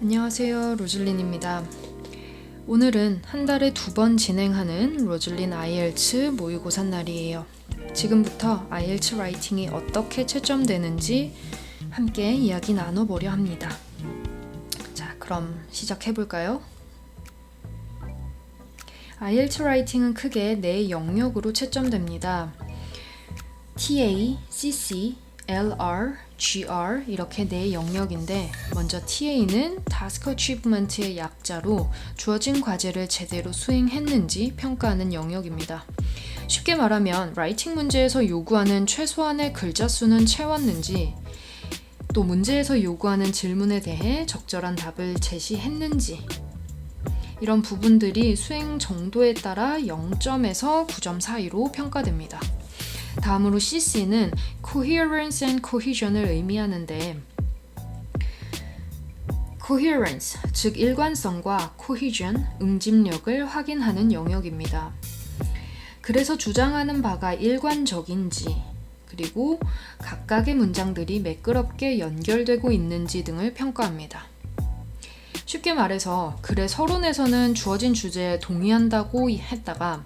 안녕하세요, 로즐린입니다. 오늘은 한 달에 2번 진행하는 로즐린 IELTS 모의고사 날이에요. 지금부터 IELTS 라이팅이 어떻게 채점되는지 함께 이야기 나눠보려 합니다. 자, 그럼 시작해볼까요? IELTS 라이팅은 크게 4 영역으로 채점됩니다. TA, CC, LR, GR 이렇게 4 영역인데 먼저 TA는 Task Achievement의 약자로 주어진 과제를 제대로 수행했는지 평가하는 영역입니다. 쉽게 말하면 라이팅 문제에서 요구하는 최소한의 글자 수는 채웠는지 또 문제에서 요구하는 질문에 대해 적절한 답을 제시했는지 이런 부분들이 수행 정도에 따라 0점에서 9점 사이로 평가됩니다. 다음으로 CC는 Coherence and Cohesion을 의미하는데 Coherence, 즉 일관성과 Cohesion, 응집력을 확인하는 영역입니다. 그래서 주장하는 바가 일관적인지 그리고 각각의 문장들이 매끄럽게 연결되고 있는지 등을 평가합니다. 쉽게 말해서 글의 서론에서는 주어진 주제에 동의한다고 했다가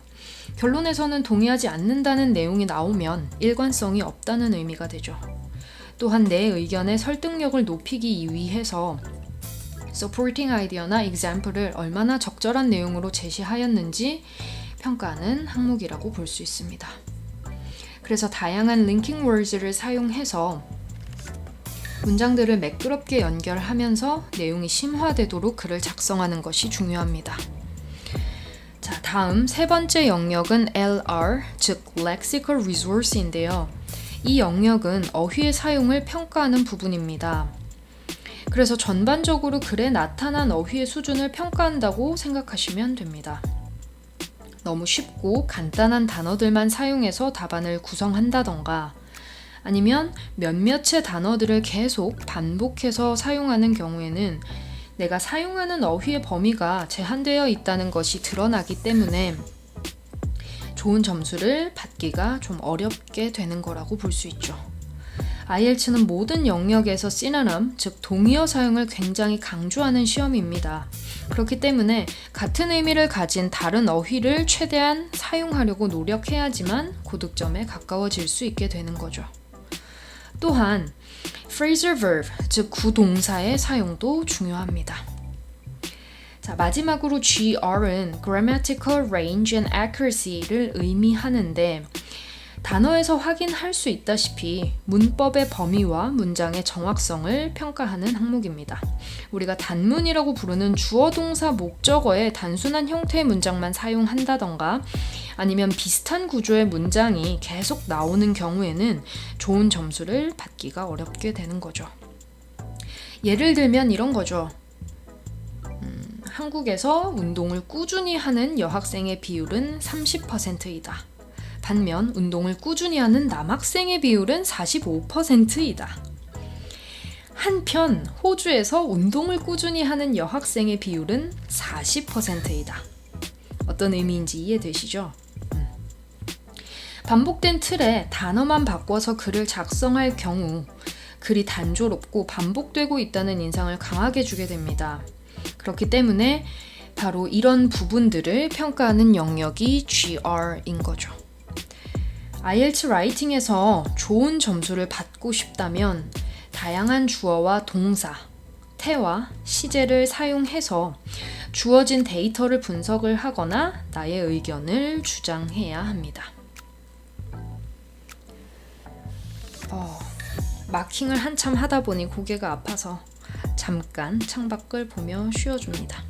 결론에서는 동의하지 않는다는 내용이 나오면 일관성이 없다는 의미가 되죠. 또한 내 의견의 설득력을 높이기 위해서 supporting idea나 example을 얼마나 적절한 내용으로 제시하였는지 평가하는 항목이라고 볼 수 있습니다. 그래서 다양한 linking words를 사용해서 문장들을 매끄럽게 연결하면서 내용이 심화되도록 글을 작성하는 것이 중요합니다. 자, 다음 3번째 영역은 LR, 즉 Lexical Resource인데요. 이 영역은 어휘의 사용을 평가하는 부분입니다. 그래서 전반적으로 글에 나타난 어휘의 수준을 평가한다고 생각하시면 됩니다. 너무 쉽고 간단한 단어들만 사용해서 답안을 구성한다던가 아니면 몇몇의 단어들을 계속 반복해서 사용하는 경우에는 내가 사용하는 어휘의 범위가 제한되어 있다는 것이 드러나기 때문에 좋은 점수를 받기가 좀 어렵게 되는 거라고 볼 수 있죠. IELTS는 모든 영역에서 시노님, 즉 동의어 사용을 굉장히 강조하는 시험입니다. 그렇기 때문에 같은 의미를 가진 다른 어휘를 최대한 사용하려고 노력해야지만 고득점에 가까워질 수 있게 되는 거죠. 또한 phrasal verb, 즉 구동사의 사용도 중요합니다. 자, 마지막으로 GR은 grammatical range and accuracy를 의미하는데 단어에서 확인할 수 있다시피 문법의 범위와 문장의 정확성을 평가하는 항목입니다. 우리가 단문이라고 부르는 주어 동사 목적어의 단순한 형태의 문장만 사용한다던가 아니면 비슷한 구조의 문장이 계속 나오는 경우에는 좋은 점수를 받기가 어렵게 되는 거죠. 예를 들면 이런 거죠. 한국에서 운동을 꾸준히 하는 여학생의 비율은 30%이다. 반면 운동을 꾸준히 하는 남학생의 비율은 45%이다. 한편 호주에서 운동을 꾸준히 하는 여학생의 비율은 40%이다. 어떤 의미인지 이해되시죠? 반복된 틀에 단어만 바꿔서 글을 작성할 경우 글이 단조롭고 반복되고 있다는 인상을 강하게 주게 됩니다. 그렇기 때문에 바로 이런 부분들을 평가하는 영역이 GR인 거죠. IELTS 라이팅에서 좋은 점수를 받고 싶다면 다양한 주어와 동사, 태와 시제를 사용해서 주어진 데이터를 분석을 하거나 나의 의견을 주장해야 합니다. 마킹을 한참 하다 보니 고개가 아파서 잠깐 창밖을 보며 쉬어줍니다.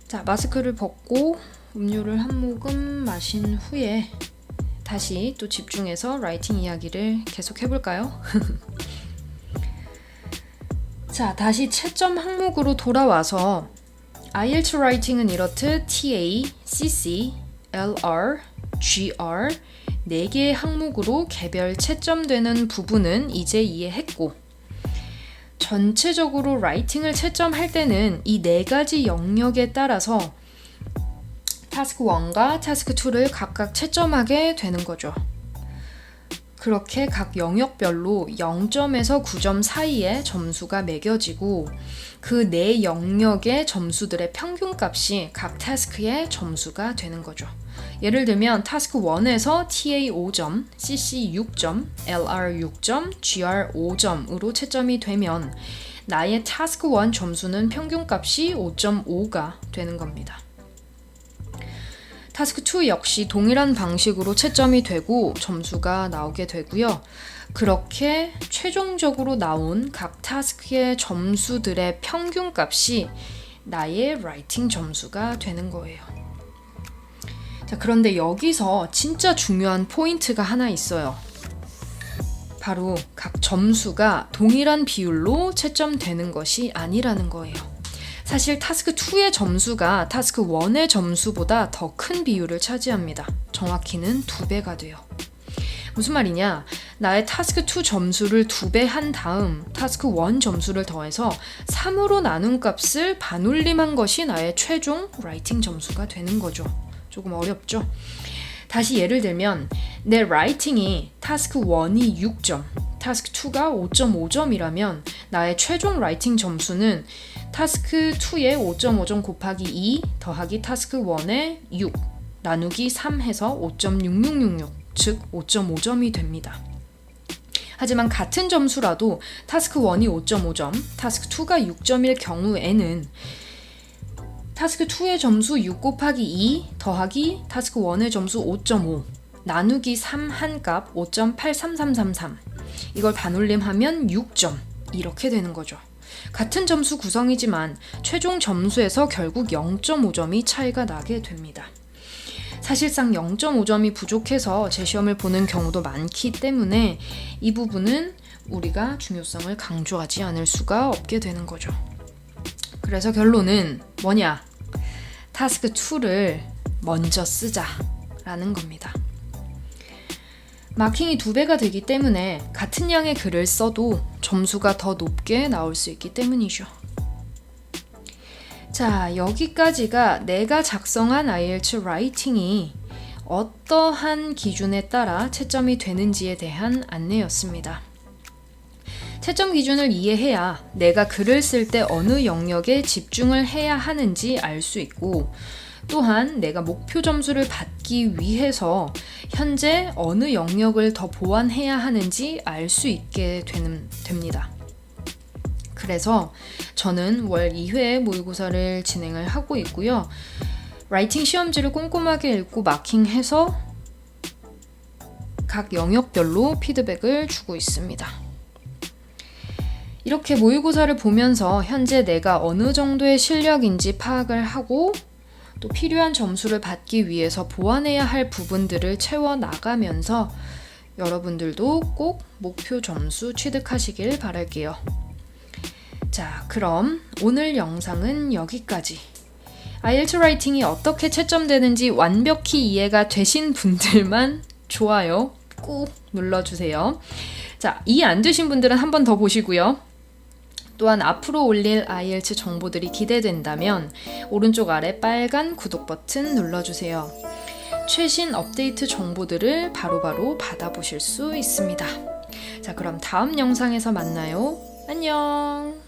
자, 마스크를 벗고 음료를 한 모금 마신 후에 다시 또 집중해서 라이팅 이야기를 계속 해볼까요? 자, 다시 채점 항목으로 돌아와서 IELTS 라이팅은 이렇듯 TA, CC, LR, GR 4개의 항목으로 개별 채점되는 부분은 이제 이해했고 전체적으로 라이팅을 채점할 때는 이 4가지 영역에 따라서 타스크 1과 타스크 2를 각각 채점하게 되는 거죠. 그렇게 각 영역별로 0점에서 9점 사이에 점수가 매겨지고 그 네 영역의 점수들의 평균값이 각 타스크의 점수가 되는 거죠. 예를 들면 타스크 1에서 TA 5점, CC 6점, LR 6점, GR 5점으로 채점이 되면 나의 타스크 1 점수는 평균값이 5.5가 되는 겁니다. 타스크 2 역시 동일한 방식으로 채점이 되고 점수가 나오게 되고요. 그렇게 최종적으로 나온 각 타스크의 점수들의 평균값이 나의 라이팅 점수가 되는 거예요. 자, 그런데 여기서 진짜 중요한 포인트가 하나 있어요. 바로 각 점수가 동일한 비율로 채점되는 것이 아니라는 거예요. 사실 타스크 2의 점수가 타스크 1의 점수보다 더 큰 비율을 차지합니다. 정확히는 2배가 돼요. 무슨 말이냐? 나의 타스크 2 점수를 2배 한 다음 타스크 1 점수를 더해서 3으로 나눈 값을 반올림한 것이 나의 최종 라이팅 점수가 되는 거죠. 조금 어렵죠? 다시 예를 들면 내 라이팅이 타스크 1이 6점, 타스크 2가 5.5점이라면 나의 최종 라이팅 점수는 타스크 2의 5.5점 곱하기 2 더하기 타스크 1의 6 나누기 3 해서 5.6666 즉 5.5점이 됩니다. 하지만 같은 점수라도 타스크 1이 5.5점, 타스크 2가 6점일 경우에는 타스크 2의 점수 6 곱하기 2 더하기 타스크 1의 점수 5.5 나누기 3 한 값 5.83333 이걸 반올림하면 6점 이렇게 되는 거죠. 같은 점수 구성이지만 최종 점수에서 결국 0.5점이 차이가 나게 됩니다. 사실상 0.5점이 부족해서 재시험을 보는 경우도 많기 때문에 이 부분은 우리가 중요성을 강조하지 않을 수가 없게 되는 거죠. 그래서 결론은 뭐냐? 타스크 2를 먼저 쓰자라는 겁니다. 마킹이 2배가 되기 때문에 같은 양의 글을 써도 점수가 더 높게 나올 수 있기 때문이죠. 자, 여기까지가 내가 작성한 IELTS 라이팅이 어떠한 기준에 따라 채점이 되는지에 대한 안내였습니다. 채점 기준을 이해해야 내가 글을 쓸 때 어느 영역에 집중을 해야 하는지 알 수 있고 또한 내가 목표 점수를 받기 위해서 현재 어느 영역을 더 보완해야 하는지 알 수 있게 됩니다. 그래서 저는 월 2회 모의고사를 진행을 하고 있고요. 라이팅 시험지를 꼼꼼하게 읽고 마킹해서 각 영역별로 피드백을 주고 있습니다. 이렇게 모의고사를 보면서 현재 내가 어느 정도의 실력인지 파악을 하고 또 필요한 점수를 받기 위해서 보완해야 할 부분들을 채워 나가면서 여러분들도 꼭 목표 점수 취득하시길 바랄게요. 자, 그럼 오늘 영상은 여기까지. IELTS 라이팅이 어떻게 채점되는지 완벽히 이해가 되신 분들만 좋아요 꾹 눌러주세요. 자, 이해 안 되신 분들은 한 번 더 보시고요. 또한 앞으로 올릴 IELTS 정보들이 기대된다면 오른쪽 아래 빨간 구독 버튼 눌러주세요. 최신 업데이트 정보들을 바로바로 받아보실 수 있습니다. 자, 그럼 다음 영상에서 만나요. 안녕!